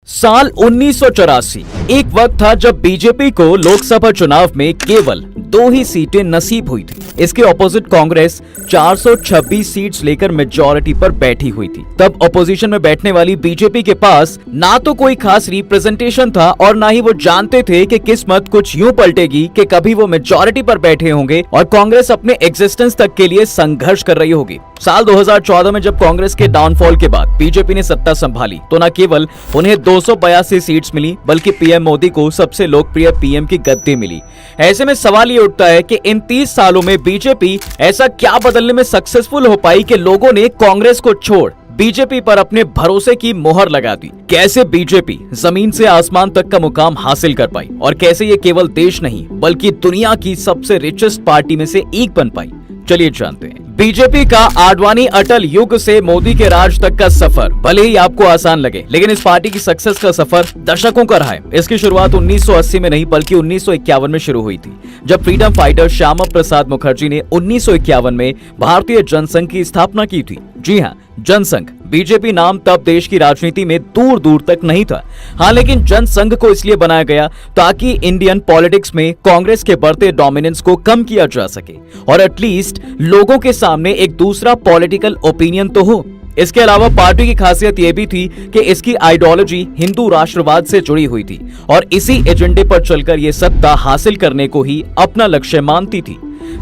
साल 1984 एक वक्त था जब बीजेपी को लोकसभा चुनाव में केवल 2 ही सीटें नसीब हुई थी। इसके ऑपोजिट कांग्रेस 426 सीट्स लेकर मेजॉरिटी पर बैठी हुई थी। तब ऑपोजिशन में बैठने वाली बीजेपी के पास ना तो कोई खास रिप्रेजेंटेशन था और ना ही वो जानते थे कि किस्मत कुछ यूं पलटेगी कि कभी वो मेजॉरिटी पर बैठे होंगे और कांग्रेस अपने एग्जिस्टेंस तक के लिए संघर्ष कर रही होगी। साल 2014 में जब कांग्रेस के डाउनफॉल के बाद बीजेपी ने सत्ता संभाली तो न केवल उन्हें 282 सीट्स मिली बल्कि पीएम मोदी को सबसे लोकप्रिय पीएम की गद्दी मिली। ऐसे में सवाल ये उठता है कि इन 30 सालों में बीजेपी ऐसा क्या बदलने में सक्सेसफुल हो पाई कि लोगों ने कांग्रेस को छोड़ बीजेपी पर अपने भरोसे की मोहर लगा दी। कैसे बीजेपी जमीन से आसमान तक का मुकाम हासिल कर पाई और कैसे ये केवल देश नहीं बल्कि दुनिया की सबसे रिचेस्ट पार्टी में से एक बन पाई, चलिए जानते हैं। बीजेपी का आडवाणी अटल युग से मोदी के राज तक का सफर भले ही आपको आसान लगे, लेकिन इस पार्टी की सक्सेस का सफर दशकों का रहा है। इसकी शुरुआत 1980 में नहीं बल्कि 1951 में शुरू हुई थी, जब फ्रीडम फाइटर श्यामा प्रसाद मुखर्जी ने 1951 में भारतीय जनसंघ की स्थापना की थी। जी हाँ, जनसंघ। बीजेपी नाम तब देश की राजनीति में दूर दूर तक नहीं था। हाँ, लेकिन जनसंघ को इसलिए बनाया गया ताकि इंडियन पॉलिटिक्स में कांग्रेस के बढ़ते डोमिनेंस को कम किया जा सके और एटलीस्ट लोगों के सामने एक दूसरा पॉलिटिकल ओपिनियन तो हो। इसके अलावा पार्टी की खासियत यह भी थी कि इसकी आइडियोलॉजी हिंदू राष्ट्रवाद से जुड़ी हुई थी और इसी एजेंडे पर चलकर ये सत्ता हासिल करने को ही अपना लक्ष्य मानती थी।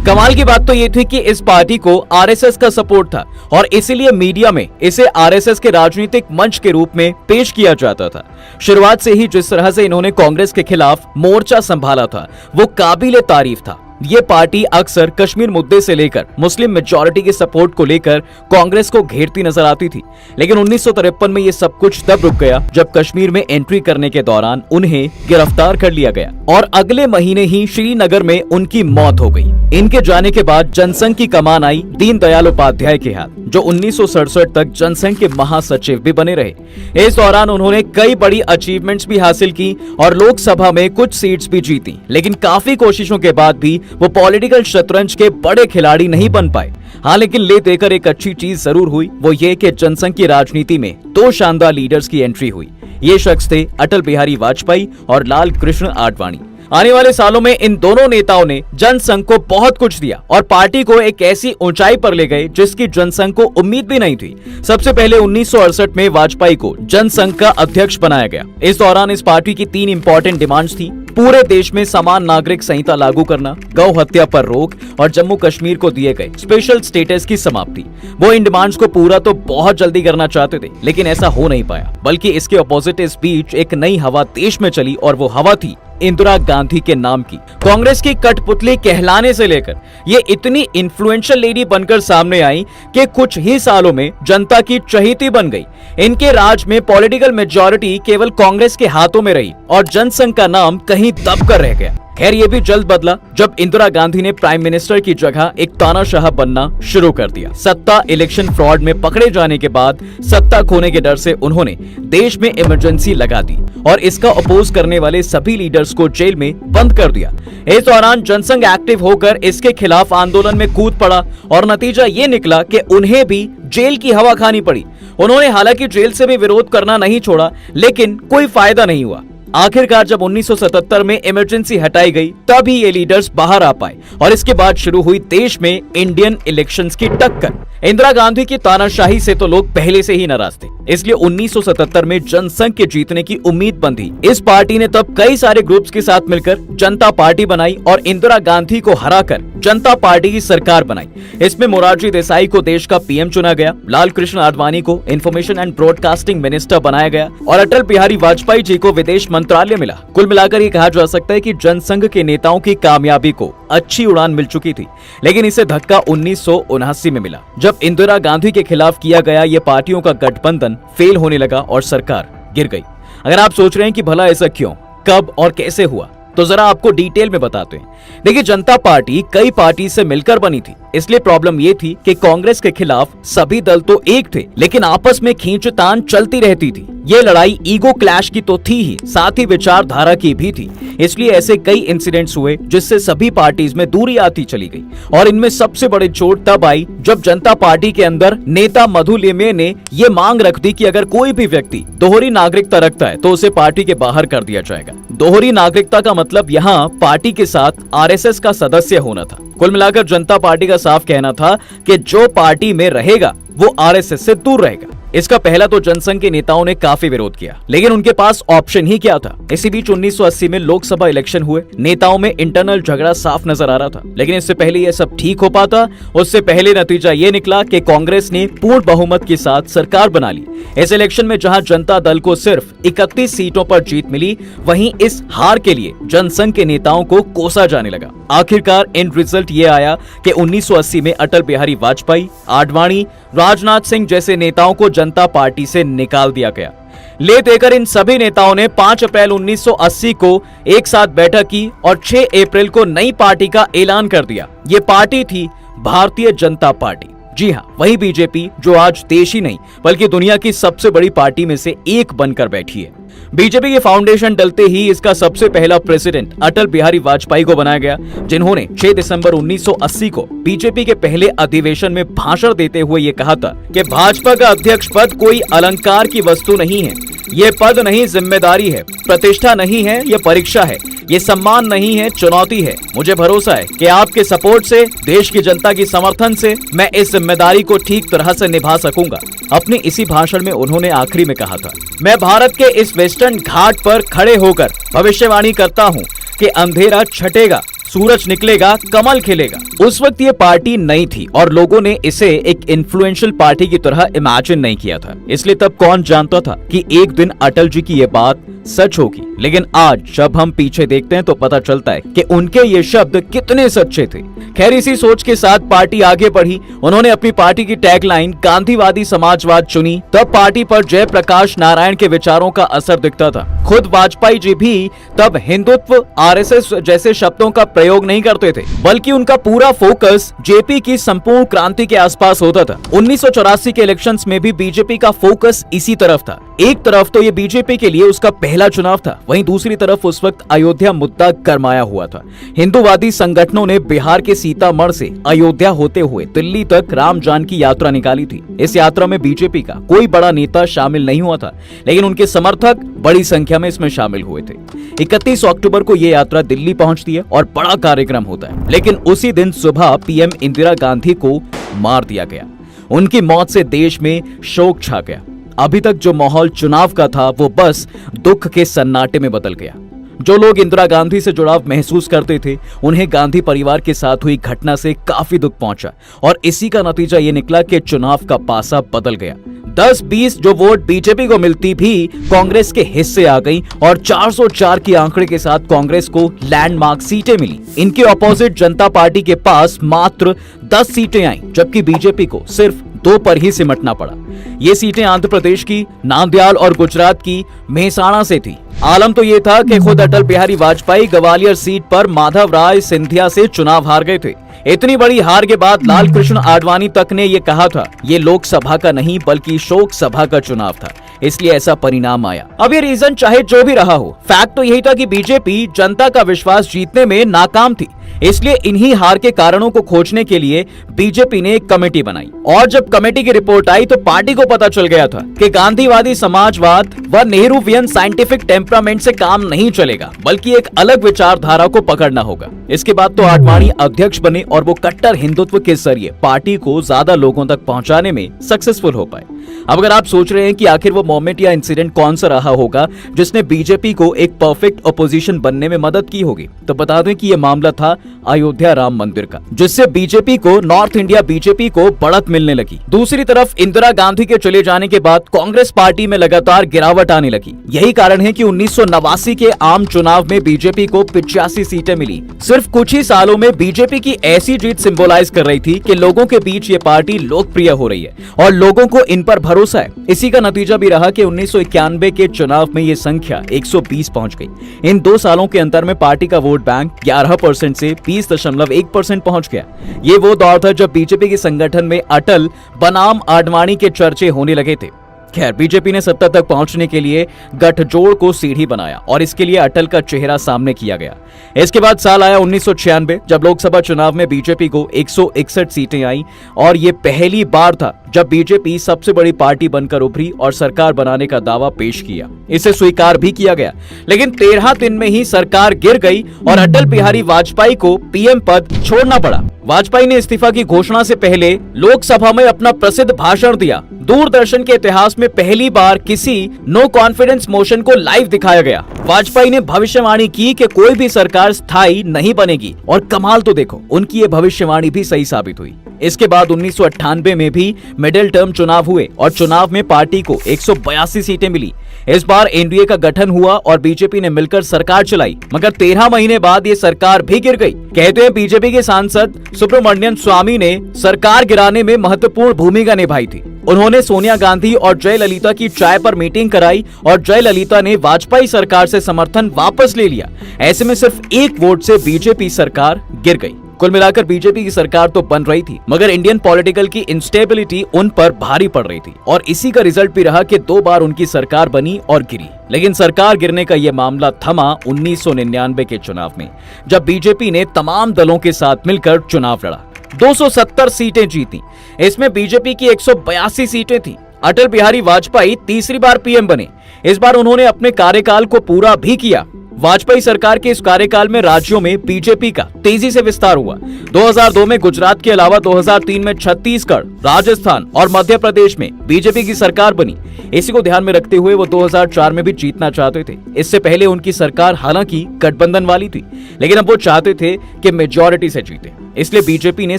कमाल की बात तो ये थी कि इस पार्टी को आरएसएस का सपोर्ट था और इसीलिए मीडिया में इसे आरएसएस के राजनीतिक मंच के रूप में पेश किया जाता था। शुरुआत से ही जिस तरह से इन्होंने कांग्रेस के खिलाफ मोर्चा संभाला था वो काबिले तारीफ था। ये पार्टी अक्सर कश्मीर मुद्दे से लेकर मुस्लिम मेजॉरिटी के सपोर्ट को लेकर कांग्रेस को घेरती नजर आती थी, लेकिन 1953 में ये सब कुछ तब रुक गया जब कश्मीर में एंट्री करने के दौरान उन्हें गिरफ्तार कर लिया गया और अगले महीने ही श्रीनगर में उनकी मौत हो गई। इनके जाने के बाद जनसंघ की कमान आई दीनदयाल उपाध्याय के हाथ, जो 1967 तक जनसंघ के महासचिव भी बने रहे। इस दौरान उन्होंने कई बड़ी अचीवमेंट्स भी हासिल की और लोकसभा में कुछ सीट्स भी जीती, लेकिन काफी कोशिशों के बाद भी वो पॉलिटिकल शतरंज के बड़े खिलाड़ी नहीं बन पाए। हाँ, लेकिन ले देकर एक अच्छी चीज जरूर हुई, वो ये कि जनसंघ की राजनीति में 2 शानदार लीडर्स की एंट्री हुई। ये शख्स थे अटल बिहारी वाजपेयी और लाल कृष्ण आडवाणी। आने वाले सालों में इन दोनों नेताओं ने जनसंघ को बहुत कुछ दिया और पार्टी को एक ऐसी ऊंचाई पर ले गए जिसकी जनसंघ को उम्मीद भी नहीं थी। सबसे पहले 1968 में वाजपेयी को जनसंघ का अध्यक्ष बनाया गया। इस दौरान इस पार्टी की 3 इंपॉर्टेंट डिमांड्स थी: पूरे देश में समान नागरिक संहिता लागू करना, गौ हत्या पर रोक और जम्मू कश्मीर को दिए गए स्पेशल स्टेटस की समाप्ति। वो इन डिमांड्स को पूरा तो बहुत जल्दी करना चाहते थे, लेकिन ऐसा हो नहीं पाया, बल्कि इसके ऑपोजिट इस बीच एक नई हवा देश में चली और वो हवा थी इंदिरा गांधी के नाम की। कांग्रेस की कठपुतली कहलाने से लेकर ये इतनी इन्फ्लुएंशियल लेडी बनकर सामने आई कि कुछ ही सालों में जनता की चहेती बन गई। इनके राज में पॉलिटिकल मेजॉरिटी केवल कांग्रेस के हाथों में रही और जनसंघ का नाम कहीं दब कर रह गया। खैर, ये भी जल्द बदला जब इंदिरा गांधी ने प्राइम मिनिस्टर की जगह एक तानाशाह बनना शुरू कर दिया। सत्ता इलेक्शन फ्रॉड में पकड़े जाने के बाद सत्ता खोने के डर से उन्होंने देश में इमरजेंसी लगा दी और इसका अपोज करने वाले सभी लीडर्स को जेल में बंद कर दिया। इस दौरान जनसंघ एक्टिव होकर इसके खिलाफ आंदोलन में कूद पड़ा और नतीजा ये निकला कि उन्हें भी जेल की हवा खानी पड़ी। उन्होंने हालांकि जेल से भी विरोध करना नहीं छोड़ा, लेकिन कोई फायदा नहीं हुआ। आखिरकार जब 1977 में इमरजेंसी हटाई गई तब ही ये लीडर्स बाहर आ पाए और इसके बाद शुरू हुई देश में इंडियन इलेक्शंस की टक्कर। इंदिरा गांधी की तानाशाही से तो लोग पहले से ही नाराज थे, इसलिए 1977 में जनसंघ के जीतने की उम्मीद बंधी। इस पार्टी ने तब कई सारे ग्रुप्स के साथ मिलकर जनता पार्टी बनाई और इंदिरा गांधी को हराकर जनता पार्टी की सरकार बनाई। इसमें मोरारजी देसाई को देश का पीएम चुना गया, लाल कृष्ण आडवाणी को इंफॉर्मेशन एंड ब्रॉडकास्टिंग मिनिस्टर बनाया गया और अटल बिहारी वाजपेयी जी को विदेश मंत्रालय मिला। कुल मिलाकर ये कहा जा सकता है कि जनसंघ के नेताओं की कामयाबी को अच्छी उड़ान मिल चुकी थी, लेकिन इसे धक्का 1979 में मिला जब इंदिरा गांधी के खिलाफ किया गया ये पार्टियों का गठबंधन फेल होने लगा और सरकार गिर गई। अगर आप सोच रहे हैं कि भला ऐसा क्यों, कब और कैसे हुआ, तो जरा आपको डिटेल में बताते हैं। देखिए, जनता पार्टी कई पार्टी से मिलकर बनी थी, इसलिए प्रॉब्लम ये थी कि कांग्रेस के खिलाफ सभी दल तो एक थे, लेकिन आपस में खींचतान चलती रहती थी। ये लड़ाई ईगो क्लैश की तो थी ही, साथ ही विचारधारा की भी थी। इसलिए ऐसे कई इंसिडेंट्स हुए जिससे सभी पार्टीज में दूरी आती चली गई। और इनमें सबसे बड़ी चोट तब आई जब जनता पार्टी के अंदर नेता मधु लिमये ने ये मांग रख दी कि अगर कोई भी व्यक्ति दोहरी नागरिकता रखता है तो उसे पार्टी के बाहर कर दिया जाएगा। दोहरी नागरिकता का मतलब यहाँ पार्टी के साथ आरएसएस का सदस्य होना था। कुल मिलाकर जनता पार्टी का साफ कहना था कि जो पार्टी में रहेगा वो आरएसएस से दूर रहेगा। इसका पहला तो जनसंघ के नेताओं ने काफी विरोध किया, लेकिन उनके पास ऑप्शन ही क्या था। इसी बीच 1980 में लोकसभा इलेक्शन हुए। नेताओं में इंटरनल झगड़ा साफ नजर आ रहा था, लेकिन इससे पहले यह सब ठीक हो पाता उससे पहले नतीजा ये निकला कि कांग्रेस ने पूर्ण बहुमत के साथ सरकार बना ली। इस इलेक्शन में जहां जनता दल को सिर्फ 31 सीटों पर जीत मिली, वहीं इस हार के लिए जनसंघ के नेताओं को कोसा जाने लगा। आखिरकार एंड रिजल्ट ये आया कि 1980 में अटल बिहारी वाजपेयी, आडवाणी, राजनाथ सिंह जैसे नेताओं को जनता पार्टी से निकाल दिया गया। ले देकर इन सभी नेताओं ने 5 अप्रैल 1980 को एक साथ बैठक की और 6 अप्रैल को नई पार्टी का ऐलान कर दिया। ये पार्टी थी भारतीय जनता पार्टी। जी हाँ, वही बीजेपी जो आज देश ही नहीं बल्कि दुनिया की सबसे बड़ी पार्टी में से एक बनकर बैठी है। बीजेपी के फाउंडेशन डलते ही इसका सबसे पहला प्रेसिडेंट अटल बिहारी वाजपेयी को बनाया गया, जिन्होंने 6 दिसंबर 1980 को बीजेपी के पहले अधिवेशन में भाषण देते हुए ये कहा था कि भाजपा का अध्यक्ष पद कोई अलंकार की वस्तु नहीं है। ये पद नहीं, जिम्मेदारी है। प्रतिष्ठा नहीं है, ये परीक्षा है। ये सम्मान नहीं है, चुनौती है। मुझे भरोसा है कि आपके सपोर्ट से, देश की जनता की समर्थन से मैं इस जिम्मेदारी को ठीक तरह से निभा सकूंगा। अपने इसी भाषण में उन्होंने आखिरी में कहा था, मैं भारत के इस वेस्टर्न घाट पर खड़े होकर भविष्यवाणी करता हूँ कि अंधेरा छटेगा, सूरज निकलेगा, कमल खिलेगा। उस वक्त ये पार्टी नई थी और लोगों ने इसे एक इन्फ्लुएंशियल पार्टी की तरह इमेजिन नहीं किया था। इसलिए तब कौन जानता था कि एक दिन अटल जी की ये बात सच होगी। लेकिन आज जब हम पीछे देखते हैं तो पता चलता है कि उनके ये शब्द कितने सच्चे थे। खैर, इसी सोच के साथ पार्टी आगे बढ़ी। उन्होंने अपनी पार्टी की टैगलाइन गांधीवादी समाजवाद चुनी। तब पार्टी पर जयप्रकाश नारायण के विचारों का असर दिखता था। खुद वाजपेयी जी भी तब हिंदुत्व, आरएसएस जैसे शब्दों का प्रयोग नहीं करते थे, बल्कि उनका पूरा फोकस जेपी की संपूर्ण क्रांति के आसपास होता था। 1984 के इलेक्शंस में भी बीजेपी का फोकस इसी तरफ था। एक तरफ तो ये बीजेपी के लिए उसका पहला चुनाव था, वहीं दूसरी तरफ उस वक्त अयोध्या मुद्दा गरमाया हुआ था। हिंदूवादी संगठनों ने बिहार के सीतामढ़ी से अयोध्या होते हुए दिल्ली तक राम जानकी यात्रा निकाली थी। इस यात्रा में बीजेपी का कोई बड़ा नेता शामिल नहीं हुआ था, लेकिन उनके समर्थक बड़ी संख्या में इसमें शामिल हुए थे। 31 अक्टूबर को यह यात्रा दिल्ली पहुंचती है और बड़ा कार्यक्रम होता है, लेकिन उसी दिन सुबह पीएम इंदिरा गांधी को मार दिया गया। उनकी मौत से देश में शोक छा गया। अभी तक जो माहौल चुनाव का था वो बस दुख के सन्नाटे में बदल गया। जो लोग इंदिरा गांधी से जुड़ाव महसूस करते थे, उन्हें गांधी परिवार के साथ हुई घटना से काफी दुख पहुंचा और इसी का नतीजा ये निकला कि चुनाव का पासा बदल गया। 10-20 जो वोट बीजेपी को मिलती भी कांग्रेस के हिस्से आ गई और 404 के आंकड़े के साथ कांग्रेस को लैंडमार्क सीटें मिली। इनके ऑपोजिट जनता पार्टी के पास मात्र 10 सीटें आईं, जबकि बीजेपी को सिर्फ 2 पर ही सिमटना पड़ा। ये सीटें आंध्र प्रदेश की नांदयाल और गुजरात की मेहसाणा से थी। आलम तो ये था कि खुद अटल बिहारी वाजपेयी ग्वालियर सीट पर माधव राय सिंधिया से चुनाव हार गए थे। इतनी बड़ी हार के बाद लाल कृष्ण आडवाणी तक ने ये कहा था, ये लोकसभा का नहीं बल्कि शोक सभा का चुनाव था, इसलिए ऐसा परिणाम आया। अब ये रीजन चाहे जो भी रहा हो, फैक्ट तो यही था कि बीजेपी जनता का विश्वास जीतने में नाकाम थी। इसलिए इन्हीं हार के कारणों को खोजने के लिए बीजेपी ने एक कमेटी बनाई और जब कमेटी की रिपोर्ट आई तो पार्टी को पता चल गया था कि गांधीवादी समाजवाद व नेहरूवियन साइंटिफिक टेम्परामेंट से काम नहीं चलेगा, बल्कि एक अलग विचारधारा को पकड़ना होगा। इसके बाद तो आडवाणी अध्यक्ष बने और वो कट्टर हिंदुत्व के जरिए पार्टी को ज्यादा लोगों तक पहुंचाने में सक्सेसफुल हो पाए। अब अगर आप सोच रहे हैं कि आखिर वो मोमेंट या इंसिडेंट कौन सा रहा होगा जिसने बीजेपी को एक परफेक्ट ऑपोजिशन बनने में मदद की होगी, तो बता दें कि यह मामला था अयोध्या राम मंदिर का, जिससे बीजेपी को, नॉर्थ इंडिया बीजेपी को बढ़त मिलने लगी। दूसरी तरफ इंदिरा गांधी के चले जाने के बाद कांग्रेस पार्टी में लगातार गिरावट आने लगी। यही कारण है कि 1989 के आम चुनाव में बीजेपी को 85 सीटें मिली। सिर्फ कुछ ही सालों में बीजेपी की ऐसी जीत सिंबलाइज कर रही थी कि लोगों के बीच ये पार्टी लोकप्रिय हो रही है और लोगों को इन पर भरोसा है। इसी का नतीजा भी रहा कि 1991 के चुनाव में ये संख्या 120 पहुंच गई। इन 2 सालों के अंतर में पार्टी का वोट बैंक 11% से 20.1% पहुंच गया। ये वो दौर था जब बीजेपी के संगठन में अटल बनाम आडवाणी के चर्चे होने लगे थे। खैर, बीजेपी ने सत्ता तक पहुंचने के लिए गठजोड़ को सीढ़ी बनाया और इसके लिए अटल का चेहरा सामने किया गया। इसके बाद साल आया 1996, जब लोकसभा चुनाव में बीजेपी को 161 सीटें आई और ये पहली बार था जब बीजेपी सबसे बड़ी पार्टी बनकर उभरी और सरकार बनाने का दावा पेश किया। इसे स्वीकार भी किया गया, लेकिन 13 दिन में ही सरकार गिर गई और अटल बिहारी वाजपेयी को पीएम पद छोड़ना पड़ा। वाजपेयी ने इस्तीफा की घोषणा से पहले लोकसभा में अपना प्रसिद्ध भाषण दिया। दूरदर्शन के इतिहास में पहली बार किसी नो कॉन्फिडेंस मोशन को लाइव दिखाया गया। वाजपेयी ने भविष्यवाणी की कि कोई भी सरकार स्थायी नहीं बनेगी और कमाल तो देखो, उनकी ये भविष्यवाणी भी सही साबित हुई। इसके बाद 1998 में भी मिडिल टर्म चुनाव हुए और चुनाव में पार्टी को 182 सीटें मिली। इस बार एनडीए का गठन हुआ और बीजेपी ने मिलकर सरकार चलाई, मगर 13 महीने बाद ये सरकार भी गिर गई। कहते हैं बीजेपी के सांसद सुब्रमण्यम स्वामी ने सरकार गिराने में महत्वपूर्ण भूमिका निभाई थी। उन्होंने सोनिया गांधी और जयललिता की चाय पर मीटिंग कराई और जयललिता ने वाजपेयी सरकार से समर्थन वापस ले लिया। ऐसे में सिर्फ 1 वोट से बीजेपी सरकार गिर गई। कुल मिलाकर बीजेपी की सरकार तो बन रही थी, मगर इंडियन पॉलिटिकल की इंस्टेबिलिटी उन पर भारी पड़ रही थी और इसी का रिजल्ट भी रहा कि 2 बार उनकी सरकार बनी और गिरी। लेकिन सरकार गिरने का यह मामला थमा 1999 के चुनाव में, जब बीजेपी ने तमाम दलों के साथ मिलकर चुनाव लड़ा। 270 सीटें जीती। इसमें बीजेपी की 182 सीटें थी। अटल बिहारी वाजपेयी तीसरी बार पीएम बने। इस बार उन्होंने अपने कार्यकाल को पूरा भी किया। वाजपेयी सरकार के इस कार्यकाल में राज्यों में बीजेपी का तेजी से विस्तार हुआ। 2002 में गुजरात के अलावा 2003 में छत्तीसगढ़, राजस्थान और मध्य प्रदेश में बीजेपी की सरकार बनी। इसी को ध्यान में रखते हुए वो 2004 में भी जीतना चाहते थे। इससे पहले उनकी सरकार हालांकि गठबंधन वाली थी, लेकिन अब वो चाहते थे कि मेजॉरिटी से जीते। इसलिए बीजेपी ने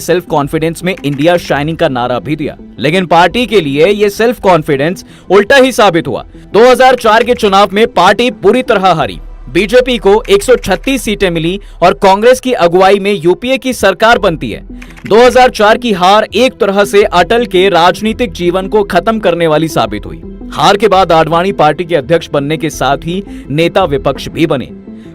सेल्फ कॉन्फिडेंस में इंडिया शाइनिंग का नारा भी दिया, लेकिन पार्टी के लिए ये सेल्फ कॉन्फिडेंस उल्टा ही साबित हुआ। 2004 के चुनाव में पार्टी बुरी तरह हारी। बीजेपी को 136 सीटें मिली और कांग्रेस की अगुवाई में यूपीए की सरकार बनती है। 2004 की हार एक तरह से अटल के राजनीतिक जीवन को खत्म करने वाली साबित हुई। हार के बाद आडवाणी पार्टी के अध्यक्ष बनने के साथ ही नेता विपक्ष भी बने।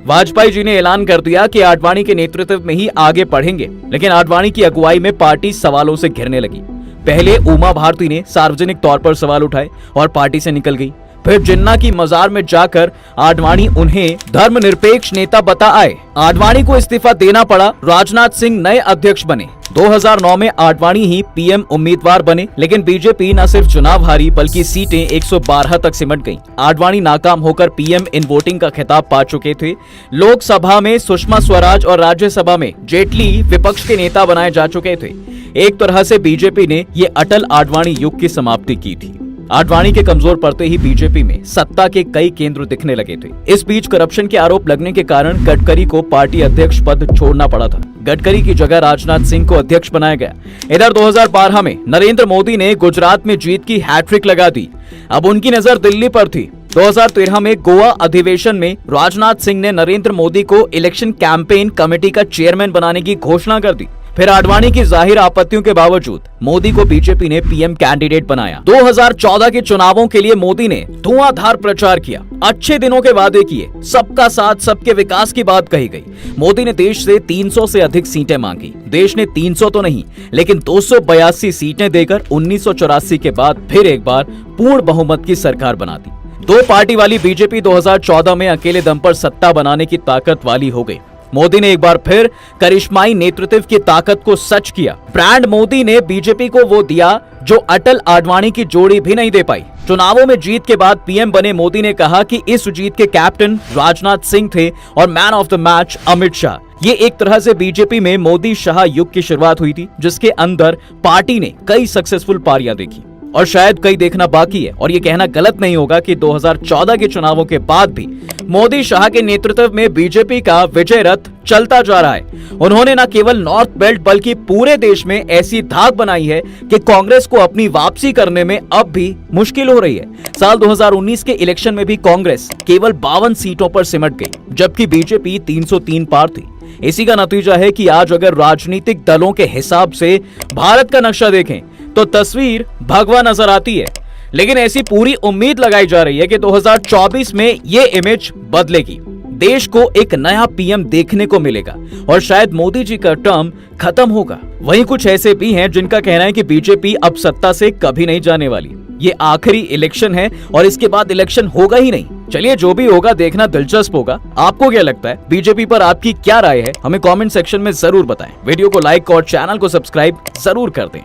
वाजपेयी जी ने ऐलान कर दिया कि आडवाणी के नेतृत्व में ही आगे बढ़ेंगे, लेकिन आडवाणी की अगुवाई में पार्टी सवालों से घिरने लगी। पहले उमा भारती ने सार्वजनिक तौर पर सवाल उठाए और पार्टी से निकल गई। फिर जिन्ना की मजार में जाकर आडवाणी उन्हें धर्मनिरपेक्ष नेता बता आए। आडवाणी को इस्तीफा देना पड़ा। राजनाथ सिंह नए अध्यक्ष बने। 2009 में आडवाणी ही पीएम उम्मीदवार बने, लेकिन बीजेपी न सिर्फ चुनाव हारी बल्कि सीटें 112 तक सिमट गईं। आडवाणी नाकाम होकर पीएम इन वोटिंग का खिताब पा चुके थे। लोकसभा में सुषमा स्वराज और राज्यसभा में जेटली विपक्ष के नेता बनाए जा चुके थे। एक तरह से बीजेपी ने ये अटल आडवाणी युग की समाप्ति की थी। आडवाणी के कमजोर पड़ते ही बीजेपी में सत्ता के कई केंद्र दिखने लगे थे। इस बीच करप्शन के आरोप लगने के कारण गडकरी को पार्टी अध्यक्ष पद छोड़ना पड़ा था। गडकरी की जगह राजनाथ सिंह को अध्यक्ष बनाया गया। इधर 2012 में नरेंद्र मोदी ने गुजरात में जीत की हैट्रिक लगा दी। अब उनकी नजर दिल्ली पर थी। 2013 में गोवा अधिवेशन में राजनाथ सिंह ने नरेंद्र मोदी को इलेक्शन कैंपेन कमेटी का चेयरमैन बनाने की घोषणा कर दी। फिर आडवाणी की जाहिर आपत्तियों के बावजूद मोदी को बीजेपी ने पीएम कैंडिडेट बनाया। 2014 के चुनावों के लिए मोदी ने धुआंधार प्रचार किया, अच्छे दिनों के वादे किए, सबका साथ सबके विकास की बात कही गई। मोदी ने देश से 300 से अधिक सीटें मांगी। देश ने 300 तो नहीं, लेकिन 282 सीटें देकर 1984 के बाद फिर एक बार पूर्ण बहुमत की सरकार बना दी। 2 पार्टी वाली बीजेपी 2014 में अकेले दम पर सत्ता बनाने की ताकत वाली हो गई। मोदी ने एक बार फिर करिश्माई नेतृत्व की ताकत को सच किया। ब्रांड मोदी ने बीजेपी को वो दिया जो अटल आडवाणी की जोड़ी भी नहीं दे पाई। चुनावों में जीत के बाद पीएम बने मोदी ने कहा कि इस जीत के कैप्टन राजनाथ सिंह थे और man of the match Amit Shah. ये एक तरह से बीजेपी में मोदी शाह युग की शुरुआत हुई थी, जिसके अंदर पार्टी ने कई सक्सेसफुल पारियां देखी। और शायद कई देखना बाकी है। और ये कहना गलत नहीं होगा कि 2014 के चुनावों के बाद भी मोदी शाह के नेतृत्व में बीजेपी का विजय रथ चलता जा रहा है। उन्होंने न केवल नॉर्थ बेल्ट बल्कि पूरे देश में ऐसी धाक बनाई है कि कांग्रेस को अपनी वापसी करने में अब भी मुश्किल हो रही है। साल 2019 के इलेक्शन में भी कांग्रेस केवल 52 सीटों पर सिमट गई, जबकि बीजेपी 303 पार थी। इसी का नतीजा है कि आज अगर राजनीतिक दलों के हिसाब से भारत का नक्शा देखें तो तस्वीर भगवा नजर आती है। लेकिन ऐसी पूरी उम्मीद लगाई जा रही है कि 2024 में ये इमेज बदलेगी, देश को एक नया पीएम देखने को मिलेगा और शायद मोदी जी का टर्म खत्म होगा। वहीं कुछ ऐसे भी हैं जिनका कहना है कि बीजेपी अब सत्ता से कभी नहीं जाने वाली। ये आखिरी इलेक्शन है और इसके बाद इलेक्शन होगा ही नहीं। चलिए, जो भी होगा देखना दिलचस्प होगा। आपको क्या लगता है, बीजेपी पर आपकी क्या राय है, हमें कमेंट सेक्शन में जरूर बताएं। वीडियो को लाइक और चैनल को सब्सक्राइब जरूर कर दें।